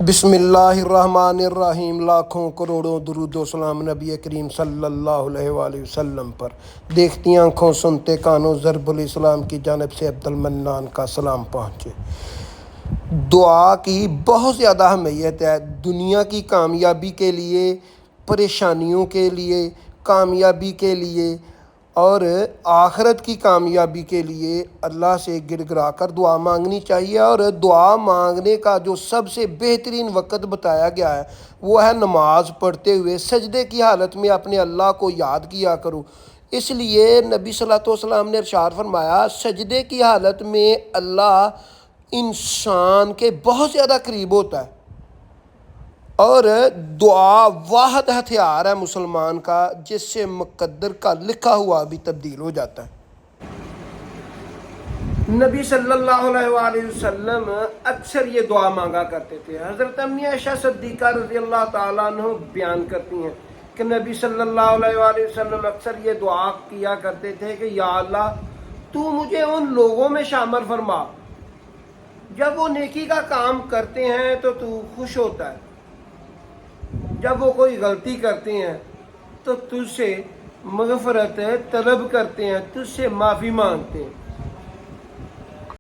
بسم اللہ الرحمن الرحیم، لاکھوں کروڑوں درود و سلام نبی کریم صلی اللہ علیہ وآلہ وسلم پر۔ دیکھتی آنکھوں سنتے کانوں ضرب الاسلام کی جانب سے عبد المنان کا سلام پہنچے۔ دعا کی بہت زیادہ اہمیت ہے دنیا کی کامیابی کے لیے، پریشانیوں کے لیے، کامیابی کے لیے اور آخرت کی کامیابی کے لیے اللہ سے گڑ گڑا کر دعا مانگنی چاہیے۔ اور دعا مانگنے کا جو سب سے بہترین وقت بتایا گیا ہے وہ ہے نماز پڑھتے ہوئے سجدے کی حالت میں اپنے اللہ کو یاد کیا کرو۔ اس لیے نبی صلی اللہ علیہ وسلم نے ارشاد فرمایا، سجدے کی حالت میں اللہ انسان کے بہت زیادہ قریب ہوتا ہے، اور دعا واحد ہتھیار ہے مسلمان کا جس سے مقدر کا لکھا ہوا بھی تبدیل ہو جاتا ہے۔ نبی صلی اللہ علیہ وآلہ وسلم اکثر یہ دعا مانگا کرتے تھے۔ حضرت امی عائشہ صدیقہ رضی اللہ تعالیٰ عنہ بیان کرتی ہیں کہ نبی صلی اللہ علیہ وآلہ وسلم اکثر یہ دعا کیا کرتے تھے کہ یا اللہ تو مجھے ان لوگوں میں شامل فرما جب وہ نیکی کا کام کرتے ہیں تو خوش ہوتا ہے، جب وہ کوئی غلطی کرتے ہیں تو تجھ سے مغفرت طلب کرتے ہیں، تجھ سے معافی مانگتے ہیں۔